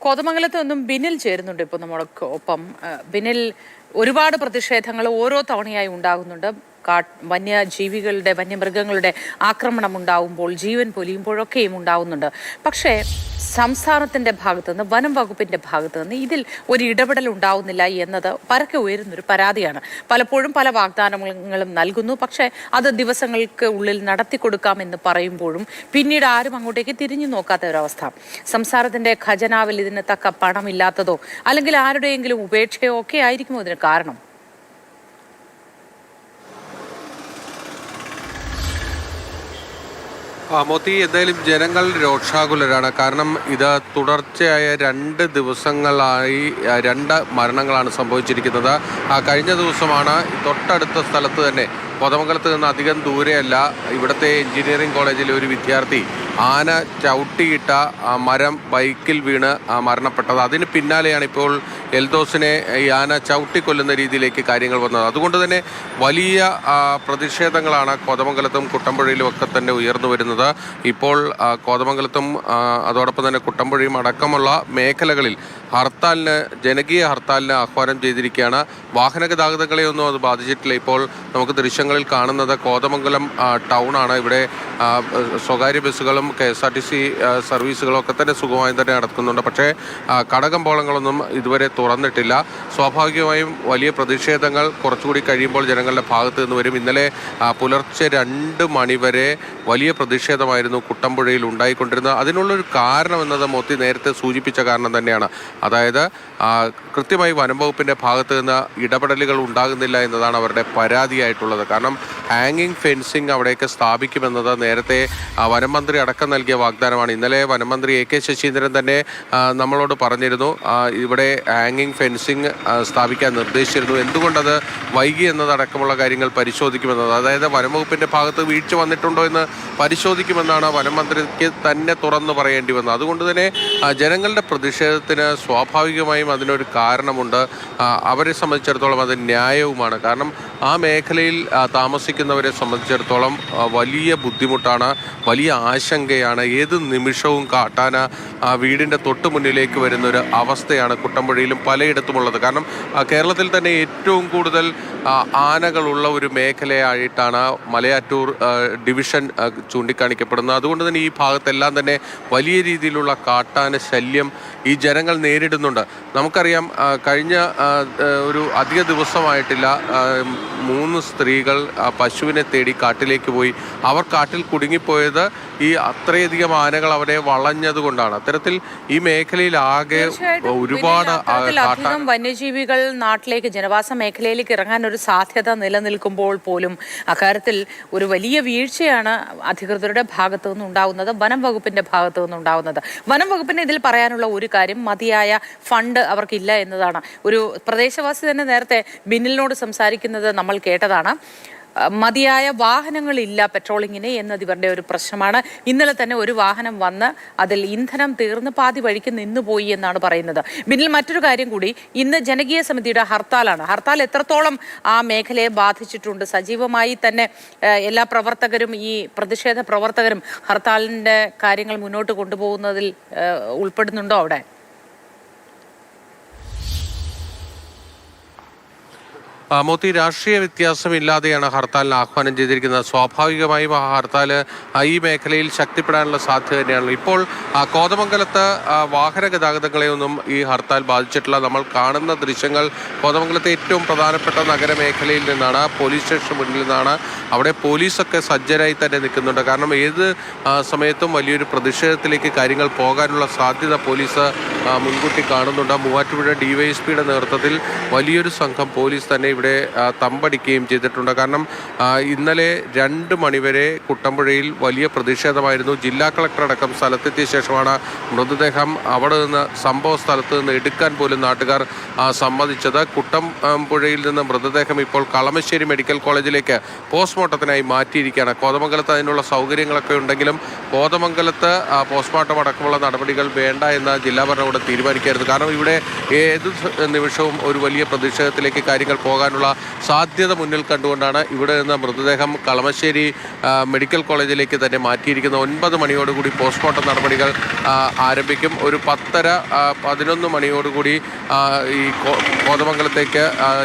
കോതമംഗലത്ത് നിന്നും ബിനിൽ ചേരുന്നുണ്ട് ഇപ്പോൾ നമ്മൾക്ക് ഒപ്പം. ബിനിൽ, ഒരുപാട് പ്രതിഷേധങ്ങൾ ഓരോ തവണയായി ഉണ്ടാകുന്നുണ്ട്. വന്യജീവികളുടെ വന്യമൃഗങ്ങളുടെ ആക്രമണം ഉണ്ടാവുമ്പോൾ, ജീവൻ പൊലിയുമ്പോഴൊക്കെയും ഉണ്ടാവുന്നുണ്ട്. പക്ഷേ സംസ്ഥാനത്തിൻ്റെ ഭാഗത്തു നിന്ന്, വനം വകുപ്പിൻ്റെ ഭാഗത്തു നിന്ന് ഇതിൽ ഒരു ഇടപെടൽ ഉണ്ടാവുന്നില്ല എന്നത് പരക്കെ ഉയരുന്നൊരു പരാതിയാണ്. പലപ്പോഴും പല വാഗ്ദാനങ്ങളും നൽകുന്നു, പക്ഷേ അത് ദിവസങ്ങൾക്ക് ഉള്ളിൽ നടത്തിക്കൊടുക്കാമെന്ന് പറയുമ്പോഴും പിന്നീട് ആരും അങ്ങോട്ടേക്ക് തിരിഞ്ഞു നോക്കാത്ത ഒരവസ്ഥ. സംസ്ഥാനത്തിൻ്റെ ഖജനാവിൽ ഇതിന് തക്ക പണമില്ലാത്തതോ അല്ലെങ്കിൽ ആരുടെയെങ്കിലും ഉപേക്ഷയോ ഒക്കെ ആയിരിക്കുമോ ഇതിന് കാരണം? മോത്തി, എന്തായാലും ജനങ്ങൾ രോഷാകുലരാണ്. കാരണം ഇത് തുടർച്ചയായ 2 ദിവസങ്ങളായി 2 മരണങ്ങളാണ് സംഭവിച്ചിരിക്കുന്നത്. കഴിഞ്ഞ ദിവസമാണ് തൊട്ടടുത്ത സ്ഥലത്ത് തന്നെ, കോതമംഗലത്ത് നിന്ന് അധികം ദൂരെയല്ല, ഇവിടുത്തെ എഞ്ചിനീയറിംഗ് കോളേജിലെ ഒരു വിദ്യാർത്ഥി ആന ചവിട്ടിയിട്ട മരം ബൈക്കിൽ വീണ് മരണപ്പെട്ടത്. അതിന് പിന്നാലെയാണ് ഇപ്പോൾ എൽദോസിനെ ഈ ആന ചവിട്ടിക്കൊല്ലുന്ന രീതിയിലേക്ക് കാര്യങ്ങൾ വന്നത്. അതുകൊണ്ട് തന്നെ വലിയ പ്രതിഷേധങ്ങളാണ് കോതമംഗലത്തും കുട്ടമ്പുഴയിലും ഒക്കെ തന്നെ ഉയർന്നു വരുന്നത്. ഇപ്പോൾ കോതമംഗലത്തും അതോടൊപ്പം തന്നെ കുട്ടമ്പുഴയും അടക്കമുള്ള മേഖലകളിൽ ജനകീയ ഹർത്താലിന് ആഹ്വാനം ചെയ്തിരിക്കുകയാണ്. വാഹന ഗതാഗതങ്ങളെയൊന്നും അത് ബാധിച്ചിട്ടില്ല. ഇപ്പോൾ നമുക്ക് ദൃശ്യങ്ങളിൽ കാണുന്നത് കോതമംഗലം ടൗണാണ്. ഇവിടെ സ്വകാര്യ ബസ്സുകളും KSRTC സർവീസുകളും ഒക്കെ തന്നെ സുഖമായി തന്നെ നടക്കുന്നുണ്ട്. പക്ഷേ കടകമ്പോളങ്ങളൊന്നും ഇതുവരെ തുറന്നിട്ടില്ല. സ്വാഭാവികമായും വലിയ പ്രതിഷേധങ്ങൾ കുറച്ചുകൂടി കഴിയുമ്പോൾ ജനങ്ങളുടെ ഭാഗത്ത് നിന്ന് വരും. ഇന്നലെ പുലർച്ചെ 2 മണിവരെ വലിയ പ്രതിഷേധമായിരുന്നു കുട്ടമ്പുഴയിൽ ഉണ്ടായിക്കൊണ്ടിരുന്നത്. അതിനുള്ളൊരു കാരണം എന്നത് മോത്തി നേരത്തെ സൂചിപ്പിച്ച കാരണം തന്നെയാണ്. അതായത് കൃത്യമായി വനം വകുപ്പിൻ്റെ ഭാഗത്ത് നിന്ന് ഇടപെടലുകൾ ഉണ്ടാകുന്നില്ല എന്നതാണ് അവരുടെ പരാതിയായിട്ടുള്ളത്. കാരണം ഹാങ്ങിങ് ഫെൻസിങ് അവിടേക്ക് സ്ഥാപിക്കുമെന്നത് നേരത്തെ വനം മന്ത്രി അടക്കം നൽകിയ വാഗ്ദാനമാണ്. ഇന്നലെ വനം മന്ത്രി AK ശശീന്ദ്രൻ തന്നെ നമ്മളോട് പറഞ്ഞിരുന്നു, ഇവിടെ ഹാങ്ങിങ് ഫെൻസിങ് സ്ഥാപിക്കാൻ നിർദ്ദേശിച്ചിരുന്നു. എന്തുകൊണ്ടത് വൈകി എന്നതടക്കമുള്ള കാര്യങ്ങൾ പരിശോധിക്കുമെന്നത്, അതായത് വനം വകുപ്പിൻ്റെ ഭാഗത്ത് വീഴ്ച വന്നിട്ടുണ്ടോ എന്ന് പരിശോധിക്കുമെന്നാണ് വനം മന്ത്രിക്ക് തന്നെ തുറന്നു പറയേണ്ടി വന്നത്. അതുകൊണ്ട് തന്നെ ജനങ്ങളുടെ പ്രതിഷേധത്തിന് സ്വാഭാവികമായും അതിനൊരു കാരണമുണ്ട്. അവരെ സംബന്ധിച്ചിടത്തോളം അത് ന്യായവുമാണ്. കാരണം ആ മേഖലയിൽ താമസിക്കുന്നവരെ സംബന്ധിച്ചിടത്തോളം വലിയ ബുദ്ധിമുട്ടാണ്, വലിയ ആശങ്കയാണ്. ഏത് നിമിഷവും കാട്ടാന വീടിൻ്റെ തൊട്ട് മുന്നിലേക്ക് വരുന്നൊരു അവസ്ഥയാണ് കുട്ടമ്പുഴയിലും പലയിടത്തുമുള്ളത്. കാരണം കേരളത്തിൽ തന്നെ ഏറ്റവും കൂടുതൽ ആനകളുള്ള ഒരു മേഖലയായിട്ടാണ് മലയാറ്റൂർ ഡിവിഷൻ ചൂണ്ടിക്കാണിക്കപ്പെടുന്നത്. അതുകൊണ്ട് തന്നെ ഈ ഭാഗത്തെല്ലാം തന്നെ വലിയ രീതിയിലുള്ള കാട്ടാന ശല്യം ഈ ജനങ്ങൾ നേരിടുന്നുണ്ട്. നമുക്കറിയാം, കഴിഞ്ഞ ഒരു അധിക ദിവസമായിട്ടില്ല 3 സ്ത്രീകൾ പശുവിനെ തേടി കാട്ടിലേക്ക് പോയി. അവർ കാട്ടിൽ കുടുങ്ങിപ്പോയത് ഈ അത്രയധികം ആനകൾ അവരെ വളഞ്ഞതുകൊണ്ടാണ്. അത്തരത്തിൽ ഈ മേഖലയിൽ ആകെ ഒരുപാട് വന്യജീവികൾ നാട്ടിലേക്ക്, ജനവാസ മേഖലയിലേക്ക് ഇറങ്ങാൻ ഒരു സാധ്യത നിലനിൽക്കുമ്പോൾ പോലും അക്കാര്യത്തിൽ ഒരു വലിയ വീഴ്ചയാണ് അധികൃതരുടെ ഭാഗത്തു നിന്നുണ്ടാകുന്നത്, വനം വകുപ്പിന്റെ ഭാഗത്തു നിന്നുണ്ടാകുന്നത്. വനം വകുപ്പിന് ഇതിൽ പറയാനുള്ള ഒരു കാര്യം, മതിയായ ഫണ്ട് അവർക്കില്ല എന്നതാണ്. ഒരു പ്രദേശവാസി തന്നെ നേരത്തെ ബിന്നിലിനോട് സംസാരിക്കുന്നത് നമ്മൾ കേട്ടതാണ്. മതിയായ വാഹനങ്ങളില്ല പെട്രോളിങ്ങിന് എന്നത് ഇവരുടെ ഒരു പ്രശ്നമാണ്. ഇന്നലെ തന്നെ ഒരു വാഹനം വന്ന് അതിൽ ഇന്ധനം തീർന്ന് പാതി വഴിക്ക് നിന്നുപോയി എന്നാണ് പറയുന്നത്. ബിന്നിൽ, മറ്റൊരു കാര്യം കൂടി, ഇന്ന് ജനകീയ സമിതിയുടെ ഹർത്താലാണ്. ഹർത്താൽ എത്രത്തോളം ആ മേഖലയെ ബാധിച്ചിട്ടുണ്ട്? സജീവമായി തന്നെ എല്ലാ പ്രവർത്തകരും, ഈ പ്രതിഷേധ പ്രവർത്തകരും ഹർത്താലിൻ്റെ കാര്യങ്ങൾ മുന്നോട്ട് കൊണ്ടുപോകുന്നതിൽ ഉൾപ്പെടുന്നുണ്ടോ അവിടെ? മോത്തി, രാഷ്ട്രീയ വ്യത്യാസമില്ലാതെയാണ് ഹർത്താലിന് ആഹ്വാനം ചെയ്തിരിക്കുന്നത്. സ്വാഭാവികമായും ആ ഹർത്താൽ ഈ മേഖലയിൽ ശക്തിപ്പെടാനുള്ള സാധ്യത തന്നെയാണ്. ഇപ്പോൾ കോതമംഗലത്ത് വാഹന ഗതാഗതങ്ങളെയൊന്നും ഈ ഹർത്താൽ ബാധിച്ചിട്ടില്ല. നമ്മൾ കാണുന്ന ദൃശ്യങ്ങൾ കോതമംഗലത്തെ ഏറ്റവും പ്രധാനപ്പെട്ട നഗരമേഖലയിൽ നിന്നാണ്, പോലീസ് സ്റ്റേഷന് മുന്നിൽ നിന്നാണ്. അവിടെ പോലീസൊക്കെ സജ്ജരായി തന്നെ നിൽക്കുന്നുണ്ട്. കാരണം ഏത് സമയത്തും വലിയൊരു പ്രതിഷേധത്തിലേക്ക് കാര്യങ്ങൾ പോകാനുള്ള സാധ്യത പോലീസ് മുൻകൂട്ടി കാണുന്നുണ്ട്. മൂവാറ്റുപുഴ DYSPയുടെ നേതൃത്വത്തിൽ വലിയൊരു സംഘം പോലീസ് തന്നെ ഇവിടെ തമ്പടിക്കുകയും ചെയ്തിട്ടുണ്ട്. കാരണം ഇന്നലെ 2 മണിവരെ കുട്ടമ്പുഴയിൽ വലിയ പ്രതിഷേധമായിരുന്നു. ജില്ലാ കളക്ടർ അടക്കം സ്ഥലത്തെത്തിയ ശേഷമാണ് മൃതദേഹം അവിടെ നിന്ന്, സംഭവ സ്ഥലത്ത് നിന്ന് എടുക്കാൻ പോലും നാട്ടുകാർ സമ്മതിച്ചത്. കുട്ടമ്പുഴയിൽ നിന്ന് മൃതദേഹം ഇപ്പോൾ കളമശ്ശേരി മെഡിക്കൽ കോളേജിലേക്ക് പോസ്റ്റ്മോർട്ടത്തിനായി മാറ്റിയിരിക്കുകയാണ്. കോതമംഗലത്ത് അതിനുള്ള സൗകര്യങ്ങളൊക്കെ ഉണ്ടെങ്കിലും കോതമംഗലത്ത് പോസ്റ്റ്മോർട്ടം അടക്കമുള്ള നടപടികൾ വേണ്ട എന്ന് ജില്ലാ ഭരണകൂടം തീരുമാനിക്കായിരുന്നു. കാരണം ഇവിടെ ഏത് നിമിഷവും ഒരു വലിയ പ്രതിഷേധത്തിലേക്ക് കാര്യങ്ങൾ പോകാൻ പോകാനുള്ള സാധ്യത മുന്നിൽ കണ്ടുകൊണ്ടാണ് ഇവിടെ നിന്ന് മൃതദേഹം കളമശ്ശേരി മെഡിക്കൽ കോളേജിലേക്ക് തന്നെ മാറ്റിയിരിക്കുന്നത്. 9 മണിയോടുകൂടി പോസ്റ്റ്മോർട്ടം നടപടികൾ ആരംഭിക്കും. ഒരു 10:30-11 മണിയോടുകൂടി ഈ കോതമംഗലത്തേക്ക്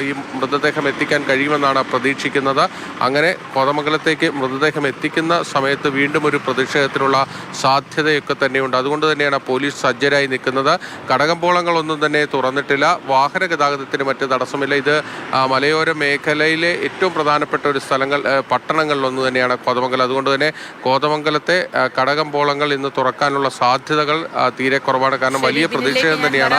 ഈ മൃതദേഹം എത്തിക്കാൻ കഴിയുമെന്നാണ് പ്രതീക്ഷിക്കുന്നത്. അങ്ങനെ കോതമംഗലത്തേക്ക് മൃതദേഹം എത്തിക്കുന്ന സമയത്ത് വീണ്ടും ഒരു പ്രതിഷേധത്തിനുള്ള സാധ്യതയൊക്കെ തന്നെയുണ്ട്. അതുകൊണ്ട് തന്നെയാണ് പോലീസ് സജ്ജരായി നിൽക്കുന്നത്. കടകമ്പോളങ്ങളൊന്നും തന്നെ തുറന്നിട്ടില്ല. വാഹന ഗതാഗതത്തിന് മറ്റ് തടസ്സമില്ല. ഇത് മലയോര മേഖലയിലെ ഏറ്റവും പ്രധാനപ്പെട്ട ഒരു പട്ടണങ്ങളിലൊന്നു തന്നെയാണ് കോതമംഗലം. അതുകൊണ്ട് തന്നെ കോതമംഗലത്തെ കടകമ്പോളങ്ങൾ ഇന്ന് തുറക്കാനുള്ള സാധ്യതകൾ തീരെ കുറവാണ്. കാരണം വലിയ പ്രതിഷേധം തന്നെയാണ്